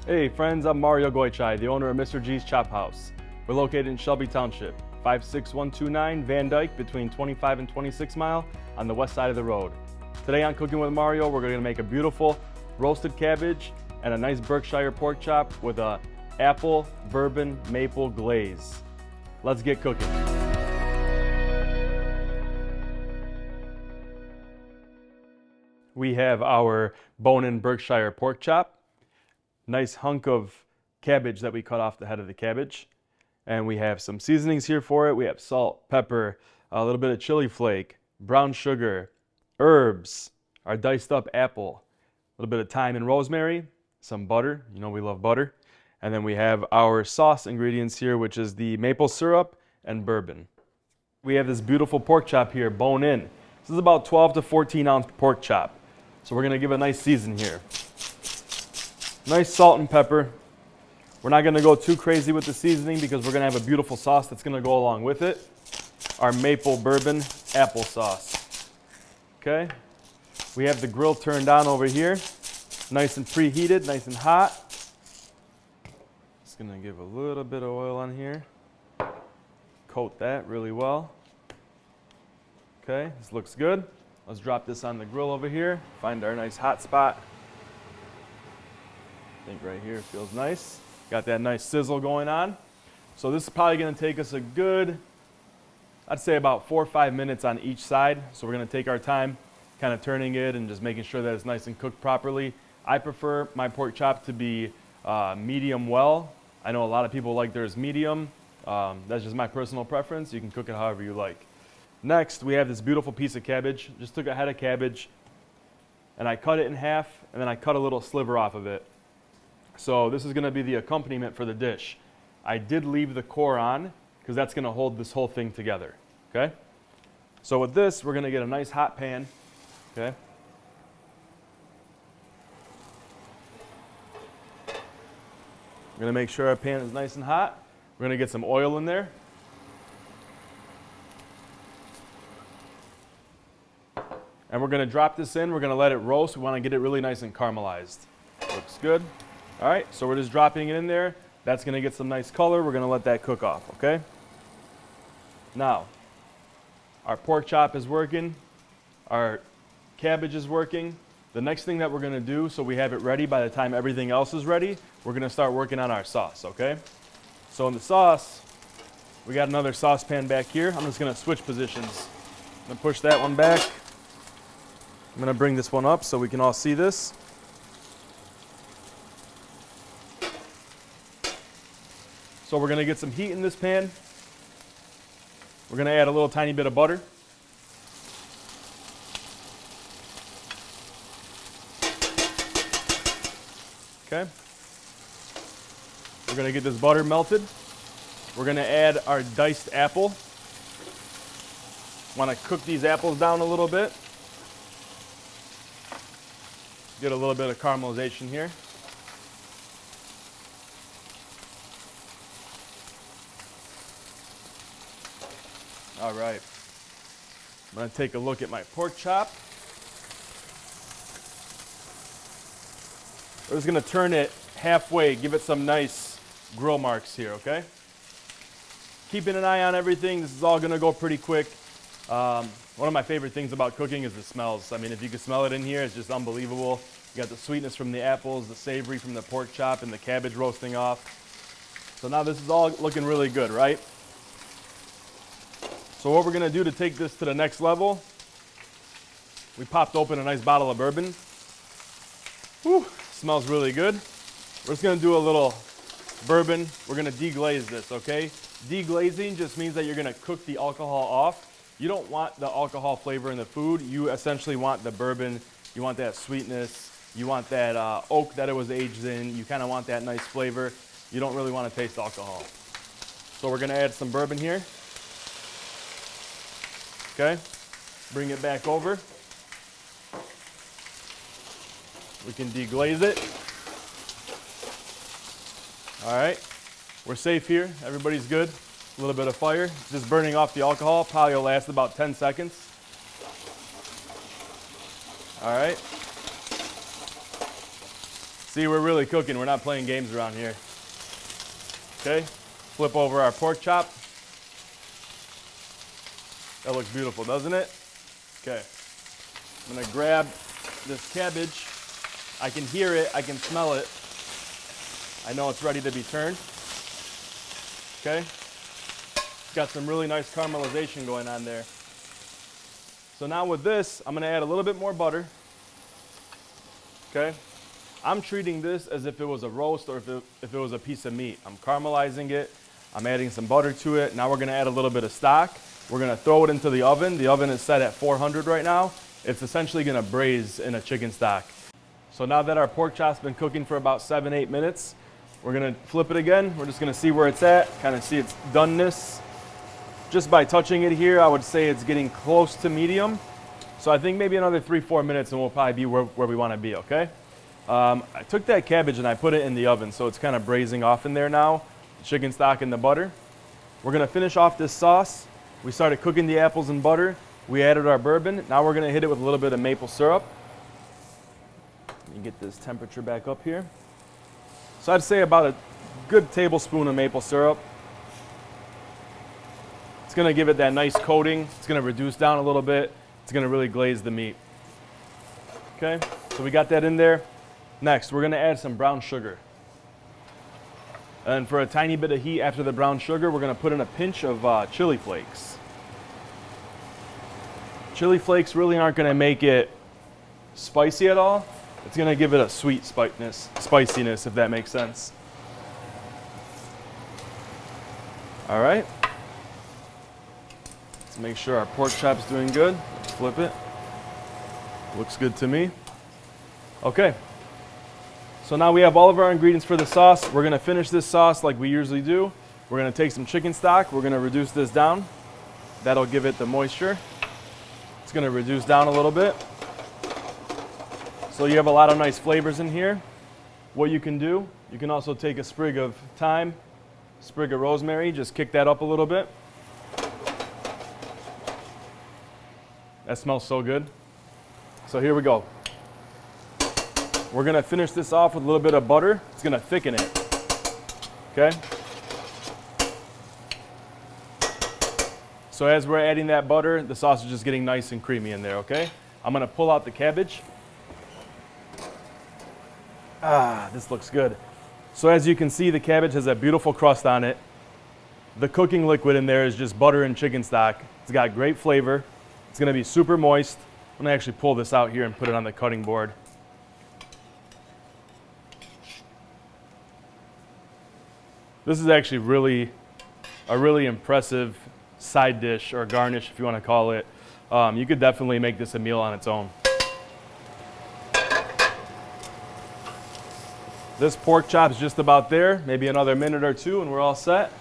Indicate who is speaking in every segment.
Speaker 1: Hey friends, I'm Mario Goichai, the owner of Mr. G's Chop House. We're located in Shelby Township, 56129 Van Dyke between 25 and 26 Mile on the west side of the road. Today on Cooking with Mario, we're going to make a beautiful roasted cabbage and a nice Berkshire pork chop with a apple, bourbon, maple glaze. Let's get cooking. We have our bone-in Berkshire pork chop, nice hunk of cabbage that we cut off the head of the cabbage, and we have some seasonings here for it. We have salt, pepper, a little bit of chili flake, brown sugar, herbs, our diced up apple, a little bit of thyme and rosemary, some butter, you know we love butter, and then we have our sauce ingredients here, which is the maple syrup and bourbon. We have this beautiful pork chop here, bone in. This is about 12 to 14 ounce pork chop. So we're gonna give a nice season here. Nice salt and pepper. We're not gonna go too crazy with the seasoning because we're gonna have a beautiful sauce that's gonna go along with it. Our maple bourbon apple sauce. Okay. We have the grill turned on over here. Nice and preheated, nice and hot. Just gonna give a little bit of oil on here. Coat that really well. Okay, this looks good. Let's drop this on the grill over here. Find our nice hot spot. I think right here feels nice. Got that nice sizzle going on. So this is probably gonna take us a good, I'd say about 4 or 5 minutes on each side. So we're gonna take our time kind of turning it and just making sure that it's nice and cooked properly. I prefer my pork chop to be medium well. I know a lot of people like theirs medium. That's just my personal preference. You can cook it however you like. Next, we have this beautiful piece of cabbage. Just took a head of cabbage and I cut it in half and then I cut a little sliver off of it. So this is gonna be the accompaniment for the dish. I did leave the core on because that's gonna hold this whole thing together, okay? So with this, we're gonna get a nice hot pan, okay? We're gonna make sure our pan is nice and hot. We're gonna get some oil in there. And we're gonna drop this in, we're gonna let it roast. We wanna get it really nice and caramelized. Looks good. All right, so we're just dropping it in there. That's gonna get some nice color. We're gonna let that cook off, okay? Now, our pork chop is working. Our cabbage is working. The next thing that we're gonna do, so we have it ready by the time everything else is ready, we're gonna start working on our sauce, okay? So in the sauce, we got another saucepan back here. I'm just gonna switch positions. I'm gonna push that one back. I'm gonna bring this one up so we can all see this. So we're gonna get some heat in this pan. We're gonna add a little tiny bit of butter. Okay. We're gonna get this butter melted. We're gonna add our diced apple. Wanna cook these apples down a little bit. Get a little bit of caramelization here. All right. I'm gonna take a look at my pork chop. We're just gonna turn it halfway, give it some nice grill marks here, okay? Keeping an eye on everything. This is all gonna go pretty quick. One of my favorite things about cooking is the smells. I mean, if you can smell it in here, it's just unbelievable. You got the sweetness from the apples, the savory from the pork chop, and the cabbage roasting off. So now this is all looking really good, right? So what we're gonna do to take this to the next level, we popped open a nice bottle of bourbon. Whew, smells really good. We're just gonna do a little bourbon. We're gonna deglaze this, okay? Deglazing just means that you're gonna cook the alcohol off. You don't want the alcohol flavor in the food. You essentially want the bourbon. You want that sweetness. You want that oak that it was aged in. You kind of want that nice flavor. You don't really want to taste alcohol. So we're gonna add some bourbon here. Okay, bring it back over. We can deglaze it. All right, we're safe here. Everybody's good. A little bit of fire, just burning off the alcohol. Probably will last about 10 seconds. All right. See, we're really cooking. We're not playing games around here. Okay, flip over our pork chop. That looks beautiful, doesn't it? Okay, I'm gonna grab this cabbage. I can hear it, I can smell it. I know it's ready to be turned. Okay, it's got some really nice caramelization going on there. So now with this, I'm gonna add a little bit more butter. Okay, I'm treating this as if it was a roast or if it was a piece of meat. I'm caramelizing it, I'm adding some butter to it. Now we're gonna add a little bit of stock. We're gonna throw it into the oven. The oven is set at 400 right now. It's essentially gonna braise in a chicken stock. So now that our pork chop's been cooking for about 7-8 minutes, we're gonna flip it again. We're just gonna see where it's at, kind of see its doneness. Just by touching it here, I would say it's getting close to medium. So I think maybe another 3-4 minutes and we'll probably be where we wanna be, okay? I took that cabbage and I put it in the oven, so it's kind of braising off in there now. The chicken stock and the butter. We're gonna finish off this sauce. We started cooking the apples in butter. We added our bourbon. Now we're gonna hit it with a little bit of maple syrup. Let me get this temperature back up here. So I'd say about a good tablespoon of maple syrup. It's gonna give it that nice coating. It's gonna reduce down a little bit. It's gonna really glaze the meat. Okay, so we got that in there. Next, we're gonna add some brown sugar. And for a tiny bit of heat after the brown sugar, we're gonna put in a pinch of chili flakes. Chili flakes really aren't gonna make it spicy at all. It's gonna give it a sweet spiciness, if that makes sense. All right. Let's make sure our pork chop's doing good. Let's flip it. Looks good to me. Okay. So now we have all of our ingredients for the sauce. We're gonna finish this sauce like we usually do. We're gonna take some chicken stock. We're gonna reduce this down. That'll give it the moisture. It's gonna reduce down a little bit. So you have a lot of nice flavors in here. What you can do, you can also take a sprig of thyme, sprig of rosemary, just kick that up a little bit. That smells so good. So here we go. We're gonna finish this off with a little bit of butter. It's gonna thicken it, okay? So as we're adding that butter, the sauce is just getting nice and creamy in there, okay? I'm gonna pull out the cabbage. This looks good. So as you can see, the cabbage has a beautiful crust on it. The cooking liquid in there is just butter and chicken stock. It's got great flavor. It's gonna be super moist. I'm gonna actually pull this out here and put it on the cutting board. This is actually a really impressive side dish or garnish, if you want to call it. You could definitely make this a meal on its own. This pork chop is just about there, maybe another minute or two and we're all set.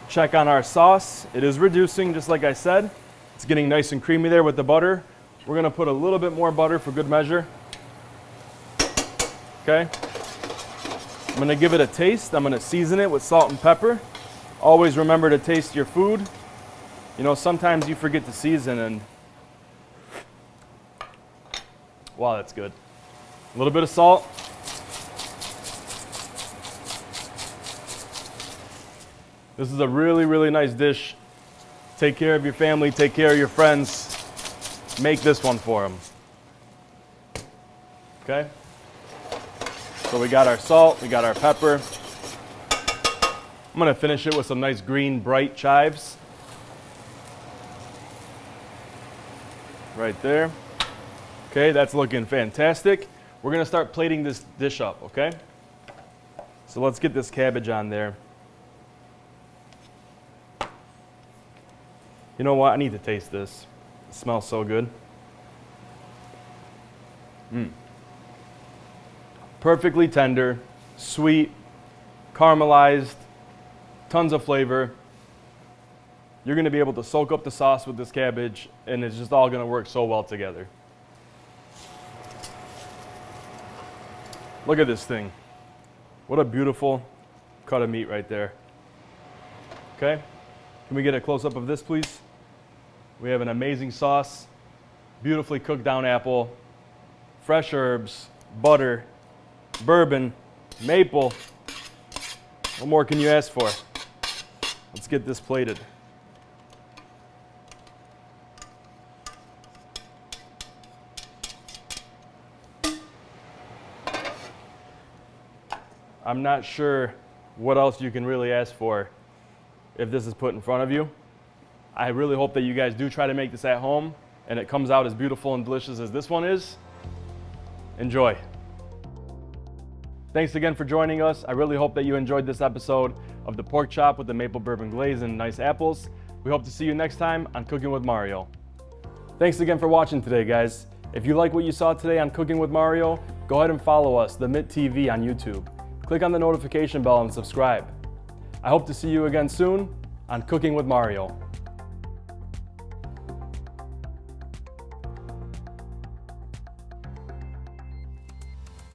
Speaker 1: Check on our sauce. It is reducing, just like I said. It's getting nice and creamy there with the butter. We're gonna put a little bit more butter for good measure. Okay. I'm gonna give it a taste. I'm gonna season it with salt and pepper. Always remember to taste your food. You know, sometimes you forget to season and wow, that's good. A little bit of salt. This is a really, really nice dish. Take care of your family, take care of your friends. Make this one for them. Okay? So we got our salt, we got our pepper. I'm gonna finish it with some nice green, bright chives. Right there. Okay, that's looking fantastic. We're gonna start plating this dish up, okay? So let's get this cabbage on there. You know what? I need to taste this. It smells so good. Perfectly tender, sweet, caramelized, tons of flavor. You're going to be able to soak up the sauce with this cabbage, and it's just all going to work so well together. Look at this thing. What a beautiful cut of meat right there. Okay? Can we get a close-up of this, please? We have an amazing sauce, beautifully cooked down apple, fresh herbs, butter. bourbon, maple. What more can you ask for? Let's get this plated. I'm not sure what else you can really ask for if this is put in front of you. I really hope that you guys do try to make this at home and it comes out as beautiful and delicious as this one is. Enjoy. Thanks again for joining us. I really hope that you enjoyed this episode of the pork chop with the maple bourbon glaze and nice apples. We hope to see you next time on Cooking with Mario. Thanks again for watching today, guys. If you like what you saw today on Cooking with Mario, go ahead and follow us, the Mitt TV on YouTube. Click on the notification bell and subscribe. I hope to see you again soon on Cooking with Mario.